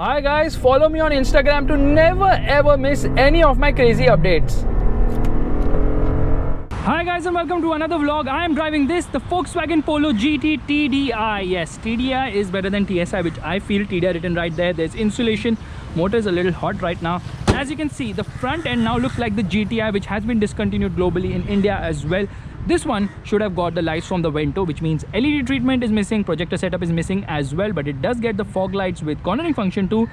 Hi guys, follow me on Instagram to never ever miss any of my crazy updates. Hi guys and welcome to another vlog. I am driving the Volkswagen Polo GT TDI. Yes, TDI is better than TSI, which I feel. TDI written right there. There's insulation. Motor is a little hot right now. As you can see, the front end now looks like the GTI, which has been discontinued globally in India as well. This one should have got the lights from the Vento, which means LED treatment is missing, projector setup is missing as well, but it does get the fog lights with cornering function too.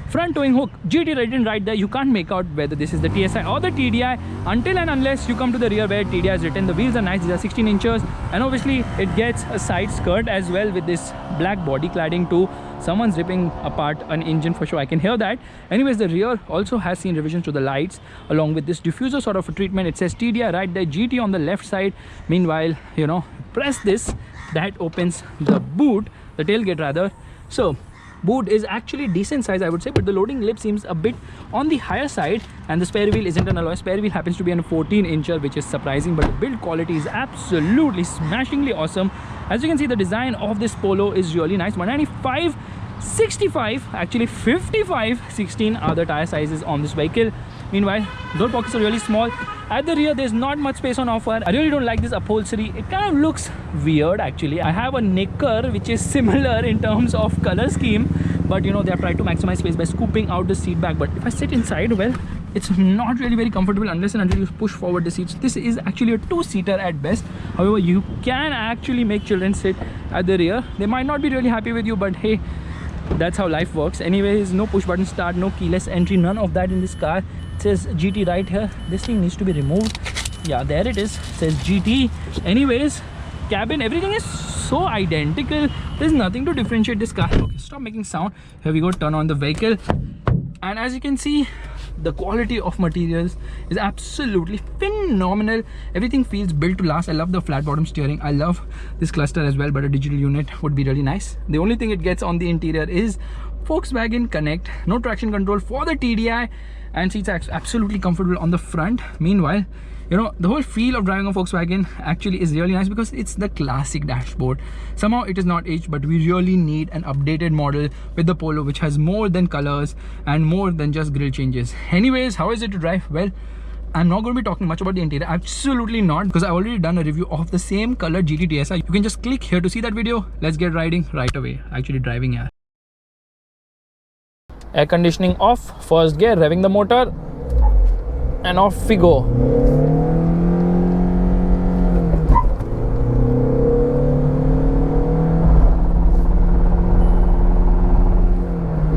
Front towing hook, GT written right there. You can't make out whether this is the TSI or the TDI until and unless you come to the rear where TDI is written. The wheels are nice, these are 16 inches, and obviously it gets a side skirt as well with this black body cladding too. Someone's ripping apart an engine for sure, I can hear that. Anyways, the rear also has seen revisions to the lights along with this diffuser sort of a treatment. It says TDI right there, GT on the left side. Meanwhile, you know, press this, that opens the boot, the tailgate rather. So boot is actually decent size, I would say, but the loading lip seems a bit on the higher side, and the spare wheel isn't an alloy. Spare wheel happens to be a 14-incher, which is surprising, but the build quality is absolutely smashingly awesome. As you can see, the design of this Polo is really nice. 195, 65, actually 55, 16 are the tire sizes on this vehicle. Meanwhile, door pockets are really small. At the rear, there's not much space on offer. I really don't like this upholstery. It kind of looks weird actually. I have a knicker which is similar in terms of color scheme, but you know, they have tried to maximize space by scooping out the seat back. But if I sit inside, well, it's not really very comfortable unless and until you push forward the seats. This is actually a two-seater at best. However, you can actually make children sit at the rear. They might not be really happy with you, but hey, that's how life works. Anyways, no push button start, no keyless entry, none of that in this car. It says GT right here. This thing needs to be removed. Yeah, there it is. It says GT. Anyways, cabin, everything is so identical. There's nothing to differentiate this car. Okay, stop making sound. Here we go, turn on the vehicle. And as you can see, the quality of materials is absolutely phenomenal. Everything feels built to last. I love the flat bottom steering. I love this cluster as well, but a digital unit would be really nice. The only thing it gets on the interior is Volkswagen Connect. No traction control for the TDI, and seats are absolutely comfortable on the front. Meanwhile, you know, the whole feel of driving a Volkswagen actually is really nice because it's the classic dashboard. Somehow it is not aged, but we really need an updated model with the Polo, which has more than colors and more than just grille changes. Anyways, how is it to drive? Well, I'm not going to be talking much about the interior. Absolutely not, because I've already done a review of the same color GT TSI. You can just click here to see that video. Let's get riding right away. Actually driving here. Air conditioning off, first gear, revving the motor, and off we go.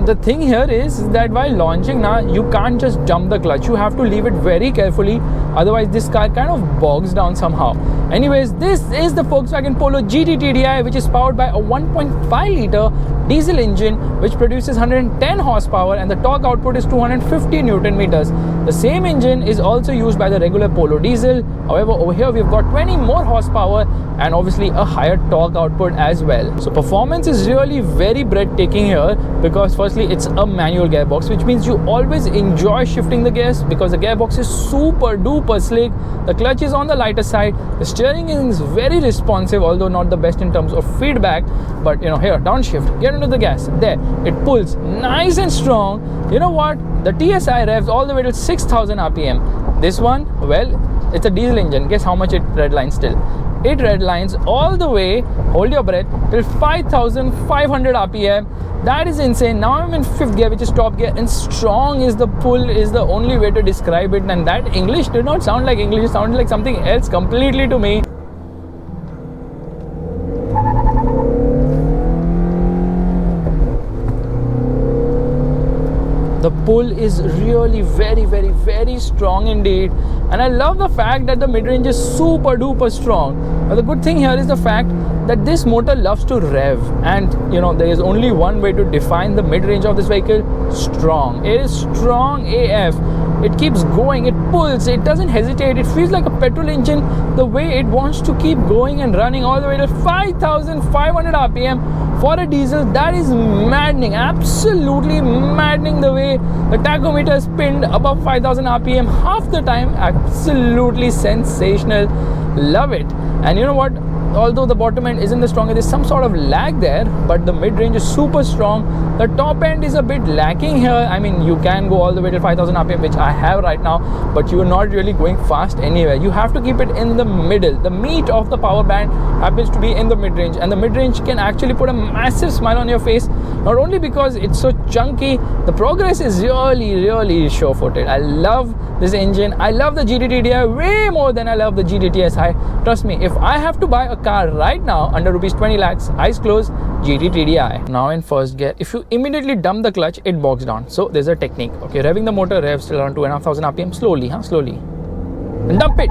The thing here is that while launching now, you can't just jump the clutch. You have to leave it very carefully, otherwise this car kind of bogs down somehow. Anyways, this is the Volkswagen Polo GT TDI, which is powered by a 1.5 liter diesel engine which produces 110 horsepower, and the torque output is 250 Newton meters. The same engine is also used by the regular Polo diesel. However, over here we've got 20 more horsepower and obviously a higher torque output as well. So performance is really very breathtaking here, because firstly it's a manual gearbox, which means you always enjoy shifting the gears because the gearbox is super duper slick. The clutch is on the lighter side. The steering is very responsive, although not the best in terms of feedback. But you know, here, downshift, get into the gas, there, it pulls nice and strong. You know what, the TSI revs all the way to 6,000 RPM. This one, well, it's a diesel engine. Guess how much it redlines still? It redlines all the way, hold your breath, till 5,500 RPM. That is insane. Now I'm in 5th gear, which is top gear, and strong is the pull is the only way to describe it. And that English did not sound like English, it sounded like something else completely to me. The pull is really very strong indeed, and I love the fact that the mid-range is super duper strong. But the good thing here is the fact that this motor loves to rev, and you know, there is only one way to define the mid-range of this vehicle: strong. It is strong AF. It keeps going, it pulls, it doesn't hesitate. It feels like a petrol engine, the way it wants to keep going and running all the way to 5,500 RPM for a diesel. That is maddening, absolutely maddening, the way the tachometer is pinned above 5,000 RPM half the time. Absolutely sensational, love it. And you know what, although the bottom end isn't the strongest, there's some sort of lag there, but the mid-range is super strong. The top end is a bit lacking here. I mean, you can go all the way to 5000 RPM, which I have right now, but you're not really going fast anywhere. You have to keep it in the middle. The meat of the power band happens to be in the mid-range, and the mid-range can actually put a massive smile on your face, not only because it's so chunky, the progress is really sure-footed. I love this engine. I love the GT TDI way more than I love the GT TSI. Trust me, if I have to buy a car right now under rupees 20 lakhs, eyes closed, GT TDI. Now in first gear, if you immediately dump the clutch, it bogs down. So there's a technique. Okay, revving the motor, revs till around 2500 RPM, slowly, slowly. And dump it.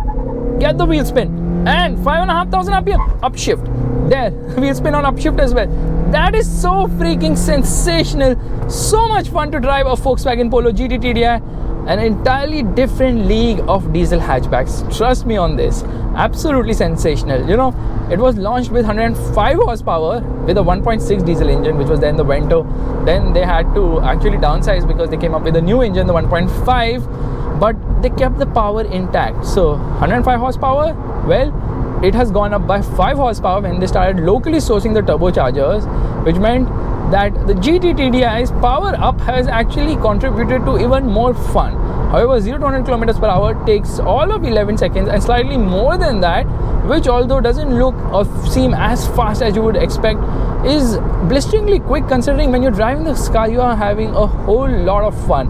Get the wheel spin. And 5500 RPM, upshift. There, wheel spin on upshift as well. That is so freaking sensational. So much fun to drive a Volkswagen Polo GT TDI. An entirely different league of diesel hatchbacks. Trust me on this. Absolutely sensational. You know, it was launched with 105 horsepower with a 1.6 diesel engine, which was then the Vento. Then they had to actually downsize because they came up with a new engine, the 1.5, but they kept the power intact. So 105 horsepower, well, it has gone up by 5 horsepower when they started locally sourcing the turbochargers, which meant that the GT TDI's power up has actually contributed to even more fun. However, 0 to 100 kilometers per hour takes all of 11 seconds and slightly more than that, which although doesn't look or seem as fast as you would expect, is blisteringly quick considering when you're driving this car, you are having a whole lot of fun.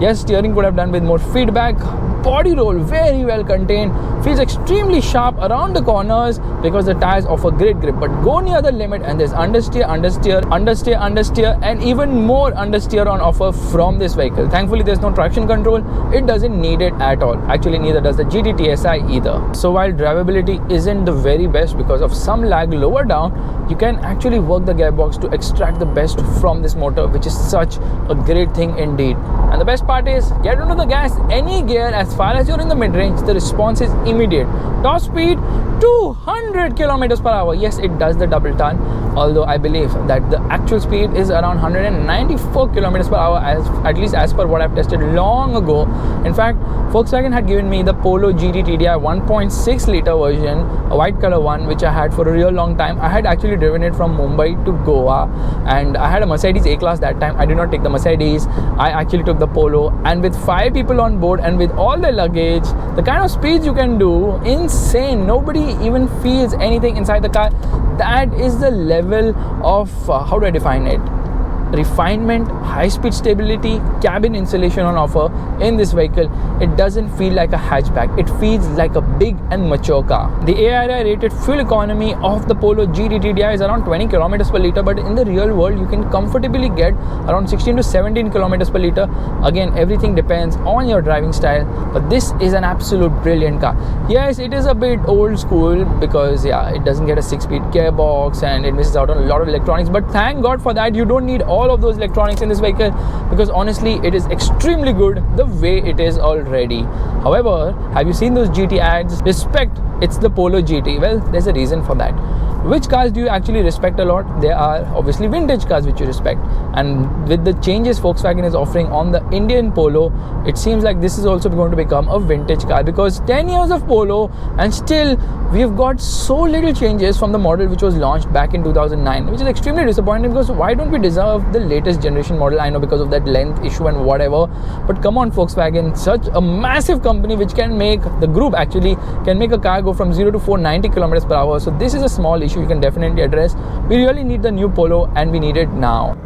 Yes, steering could have done with more feedback. Body roll very well contained, feels extremely sharp around the corners because the tires offer great grip, but go near the limit and there's understeer, and even more understeer on offer from this vehicle. Thankfully there's no traction control, it doesn't need it at all. Actually neither does the GT TSI either. So while drivability isn't the very best because of some lag lower down, you can actually work the gearbox to extract the best from this motor, which is such a great thing indeed. And the best part is, get into the gas any gear, as far as you're in the mid-range, the response is immediate. Top speed 200 kilometers per hour. Yes, it does the double turn, although I believe that the actual speed is around 194 kilometers per hour, at least as per what I've tested long ago. In fact, Volkswagen had given me the Polo GT TDI 1.6 liter version, a white color one, which I had for a real long time. I had actually driven it from Mumbai to Goa, and I had a Mercedes A-Class that time. I did not take the Mercedes, I actually took the Polo, and with 5 people on board and with all the luggage, the kind of speeds you can do, insane. Nobody even feels anything inside the car. That is the level of how do I define it, refinement, high-speed stability, cabin insulation on offer in this vehicle. It doesn't feel like a hatchback, it feels like a big and mature car. The ARI rated fuel economy of the Polo GT TDI is around 20 kilometers per liter, but in the real world you can comfortably get around 16 to 17 kilometers per liter. Again, everything depends on your driving style, but this is an absolute brilliant car. Yes, it is a bit old school because yeah, it doesn't get a 6-speed gearbox and it misses out on a lot of electronics, but thank God for that. You don't need all of those electronics in this vehicle because honestly it is extremely good the way it is already. However, have you seen those GT ads? Respect, it's the Polo GT. Well, there's a reason for that. Which cars do you actually respect a lot? There are obviously vintage cars which you respect, and with the changes Volkswagen is offering on the Indian Polo, it seems like this is also going to become a vintage car, because 10 years of Polo and still we've got so little changes from the model which was launched back in 2009, which is extremely disappointing because why don't we deserve the latest generation model? I know because of that length issue and whatever, but come on Volkswagen, such a massive company which can make, the group actually can make a car go from 0 to 490 kilometers per hour. So this is a small issue you can definitely address. We really need the new Polo and we need it now.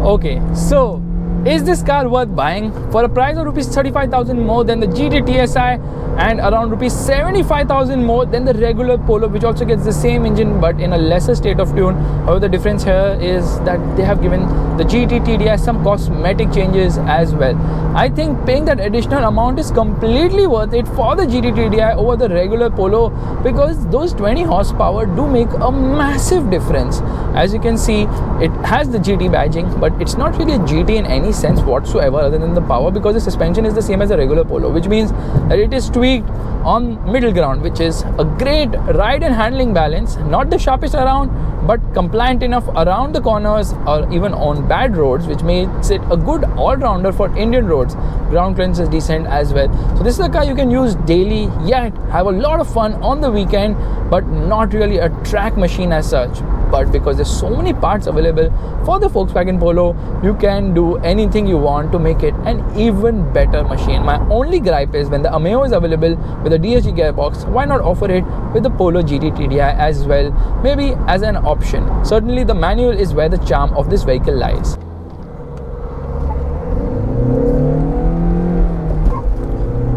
Okay, so is this car worth buying? For a price of rupees 35,000 more than the GT TSI and around rupees 75,000 more than the regular Polo, which also gets the same engine but in a lesser state of tune. However, the difference here is that they have given the GT TDI some cosmetic changes as well. I think paying that additional amount is completely worth it for the GT TDI over the regular Polo, because those 20 horsepower do make a massive difference. As you can see, it has the GT badging, but it's not really a GT in any sense whatsoever other than the power, because the suspension is the same as a regular Polo, which means that it is tweaked on middle ground, which is a great ride and handling balance. Not the sharpest around, but compliant enough around the corners or even on bad roads, which makes it a good all-rounder for Indian roads. ground clearance is decent as well. So this is a car you can use daily, yet have a lot of fun on the weekend, but not really a track machine as such. But because there's so many parts available for the Volkswagen Polo, you can do anything you want to make it an even better machine. My only gripe is when the Ameo is available with a DSG gearbox, why not offer it with the Polo GT TDI as well, maybe as an option. Certainly the manual is where the charm of this vehicle lies.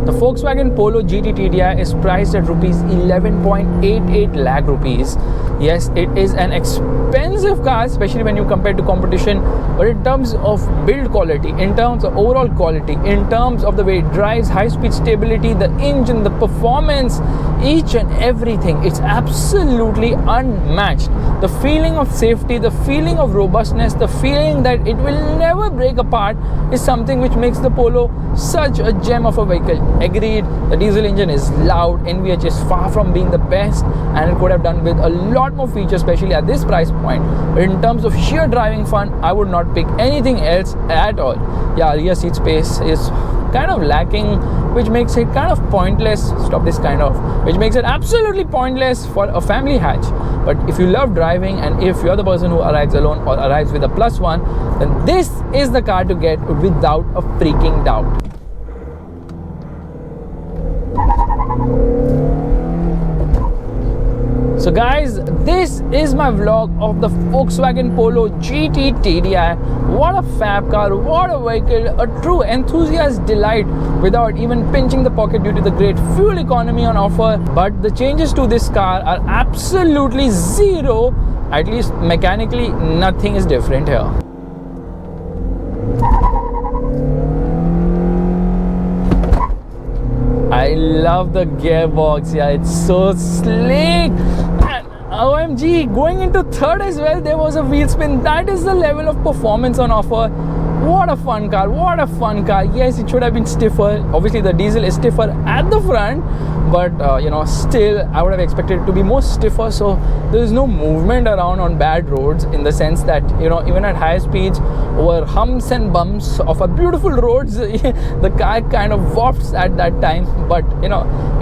The Volkswagen Polo GT TDI is priced at rupees 11.88 lakh rupees. Yes, it is an expensive car, especially when you compare to competition, but in terms of build quality, in terms of overall quality, in terms of the way it drives, high-speed stability, the engine, the performance, each and everything, it's absolutely unmatched. The feeling of safety, the feeling of robustness, the feeling that it will never break apart is something which makes the Polo such a gem of a vehicle. Agreed, the diesel engine is loud, NVH is far from being the best, and it could have done with a lot more features, especially at this price point. But in terms of sheer driving fun, I would not pick anything else at all. Yeah, rear seat space is kind of lacking, which makes it kind of pointless. Which makes it absolutely pointless for a family hatch. But if you love driving, and if you're the person who arrives alone or arrives with a plus one, then this is the car to get without a freaking doubt. So guys, this is my vlog of the Volkswagen Polo GT TDI. What a fab car, what a vehicle, a true enthusiast delight without even pinching the pocket due to the great fuel economy on offer. But the changes to this car are absolutely zero. At least mechanically, nothing is different here. I love the gearbox, yeah, it's so slick. And OMG, going into third as well, there was a wheel spin. That is the level of performance on offer. What a fun car, what a fun car. Yes, it should have been stiffer. Obviously the diesel is stiffer at the front, but still I would have expected it to be more stiffer, so there is no movement around on bad roads, in the sense that even at high speeds over humps and bumps of a beautiful roads, the car kind of wafts at that time. But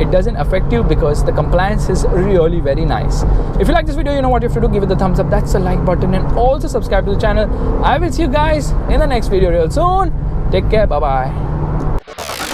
it doesn't affect you because the compliance is really very nice. If you like this video, you know what you have to do. Give it the thumbs up, that's the like button, and also subscribe to the channel. I will see you guys in the next video real soon. Take care, bye bye.